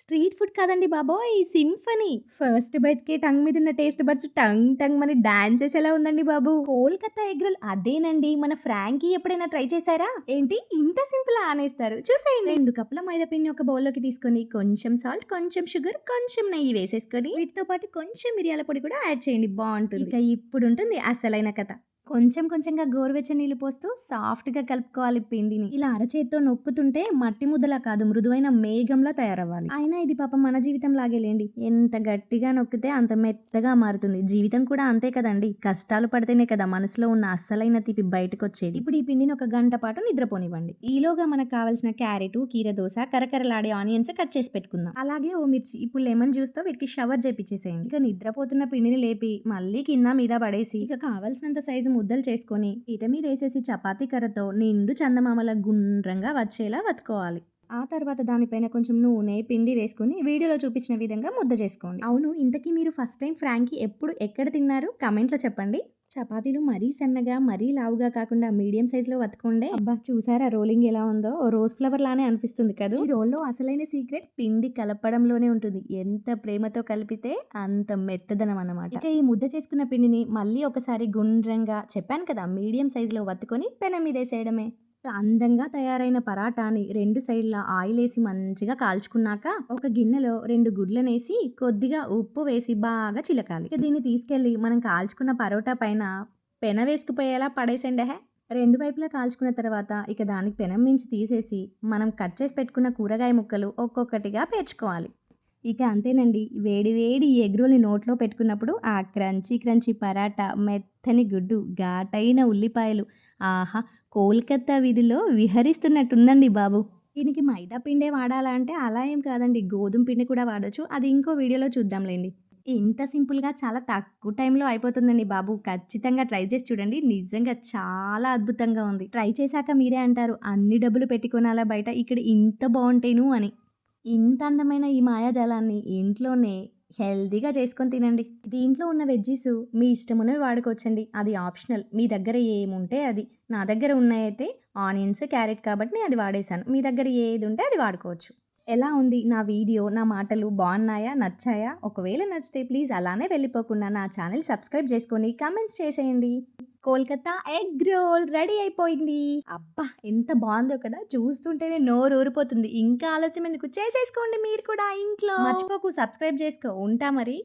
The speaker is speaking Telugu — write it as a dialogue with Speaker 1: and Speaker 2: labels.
Speaker 1: స్ట్రీట్ ఫుడ్ కాదండి బాబోయ్! సింఫనీ. ఫస్ట్ బైట్‌కే టంగ్ మీదున్న టేస్ట్ బడ్స్ టంగ్ టంగ్ మని డాన్స్ చేసేలా ఉందండి బాబు. కోల్‌కతా ఎగ్ రోల్ అదేనండి. మన ఫ్రాంకీ ఎప్పుడైనా ట్రై చేశారా? ఏంటి ఇంత సింపులా అనేస్తారు. చూసేయండి. 2 కప్పుల మైదా పిండిని ఒక బౌల్‌లోకి తీసుకొని కొంచెం సాల్ట్, కొంచెం షుగర్, కొంచెం నెయ్యి వేసేసుకొని వీటితో పాటు కొంచెం మిరియాల పొడి కూడా యాడ్ చేయండి బావుంటుంది. ఇక ఇప్పుడుంటుంది అసలైన కథ. కొంచెం కొంచెంగా గోరువెచ్చని నీళ్లు పోస్తూ సాఫ్ట్‌గా కలుపుకోవాలి పిండిని. ఇలా అరచేత్తో నొక్కుతుంటే మట్టి ముద్దలా కాదు మృదువైన మేఘంలా తయారవ్వాలి. అయినా ఇది పాపం మన జీవితం లాగేలేండి. ఎంత గట్టిగా నొక్కితే అంత మెత్తగా మారుతుంది. జీవితం కూడా అంతే కదండీ. కష్టాలు పడితేనే కదా మనసులో ఉన్న అస్సలైన తీపి బయటకొచ్చేది. ఇప్పుడు ఈ పిండిని ఒక గంట పాటు నిద్రపోనివ్వండి. ఈలోగా మనకు కావాల్సిన క్యారెట్, కీరదోస, కరకరలాడే ఆనియన్స్ కట్ చేసి పెట్టుకుందాం. అలాగే ఓ మిర్చి. ఇప్పుడు లెమన్ జ్యూస్‌తో వీటికి షవర్ చేపిచ్చేసేయండి. ఇక నిద్రపోతున్న పిండిని లేపి మళ్ళీ కింద మీద పడేసి ఇక కావాల్సినంత సైజు ముద్దలు చేసుకొని పీట మీద వేసేసి చపాతీ కర్రతో నిండు చందమామల గుండ్రంగా వచ్చేలా వత్తుకోవాలి. ఆ తర్వాత దానిపైన కొంచెం నూనె, పిండి వేసుకొని వీడియోలో చూపించిన విధంగా ముద్ద చేసుకోండి. అవును, ఇంతకీ మీరు ఫస్ట్ టైం ఫ్రాంకీ ఎప్పుడు ఎక్కడ తిన్నారు? కామెంట్‌లో చెప్పండి. చపాతీలు మరీ సన్నగా, మరీ లావుగా కాకుండా మీడియం సైజులో వత్తుకోండే. అబ్బా! చూసారా రోలింగ్ ఎలా ఉందో? రోజ్ ఫ్లవర్ లానే అనిపిస్తుంది కదూ! ఈ రోల్లో అసలైన సీక్రెట్ పిండి కలపడంలోనే ఉంటుంది. ఎంత ప్రేమతో కలిపితే అంత మెత్తదనం అన్నమాట. ఇక ఈ ముద్ద చేసుకున్న పిండిని మళ్ళీ ఒకసారి గుండ్రంగా చెప్పాను కదా మీడియం సైజులో వత్తుకొని పెనం మీదేసేయడమే. అందంగా తయారైన పరాటాని 2 సైడ్‌లా ఆయిలేసి మంచిగా కాల్చుకున్నాక ఒక గిన్నెలో 2 గుడ్లనేసి కొద్దిగా ఉప్పు వేసి బాగా చిలకాలి. ఇక దీన్ని తీసుకెళ్ళి మనం కాల్చుకున్న పరోటా పైన పెన వేసుకుపోయేలా పడేసెండెహే. 2 వైపులా కాల్చుకున్న తర్వాత ఇక దానికి పెనం మించి తీసేసి మనం కట్ చేసి పెట్టుకున్న కూరగాయ ముక్కలు ఒక్కొక్కటిగా పేర్చుకోవాలి. ఇక అంతేనండి. వేడి వేడి ఎగ్ రోల్‌ని నోట్లో పెట్టుకున్నప్పుడు ఆ క్రంచీ క్రంచీ పరాటా, మెత్తని గుడ్డు, ఘాటైన ఉల్లిపాయలు ఆహా! కోల్‌కత్తా వీధిలో విహరిస్తున్నట్టుందండి బాబు. దీనికి మైదా పిండే వాడాలా అంటే అలా ఏం కాదండి. గోధుమ పిండి కూడా వాడొచ్చు. అది ఇంకో వీడియోలో చూద్దాంలెండి. ఇంత సింపుల్‌గా చాలా తక్కువ టైంలో అయిపోతుందండి బాబు. ఖచ్చితంగా ట్రై చేసి చూడండి. నిజంగా చాలా అద్భుతంగా ఉంది. ట్రై చేశాక మీరే అంటారు అన్ని డబ్బులు పెట్టి కొనాలా బయట ఇక్కడ ఇంత బావుంటేను అని. ఇంత అందమైన ఈ మాయాజాలాన్ని ఇంట్లోనే హెల్తీగా చేసుకొని తినండి. దీంట్లో ఉన్న వెజ్జీసు మీ ఇష్టమున్నవి వాడుకోవచ్చండి. అది ఆప్షనల్. మీ దగ్గర ఏముంటే అది. నా దగ్గర ఉన్నాయైతే ఆనియన్స్, క్యారెట్ కాబట్టి నేను అది వాడేశాను. మీ దగ్గర ఏది ఉంటే అది వాడుకోవచ్చు. ఎలా ఉంది నా వీడియో, నా మాటలు బాగున్నాయా? నచ్చాయా? ఒకవేళ నచ్చితే ప్లీజ్ అలానే వెళ్ళిపోకుండా నా ఛానల్ సబ్స్క్రైబ్ చేసుకొని కామెంట్స్ చేసేయండి. కోల్‌కతా ఎగ్ రోల్ రెడీ అయిపోయింది. అబ్బా! ఎంత బావుందో కదా! చూస్తుంటేనే నోరు ఊరిపోతుంది. ఇంకా ఆలస్యం ఎందుకు? చేసేసుకోండి మీరు కూడా ఇంట్లో. మర్చిపోకు సబ్స్క్రైబ్ చేసుకో. ఉంటా మరి.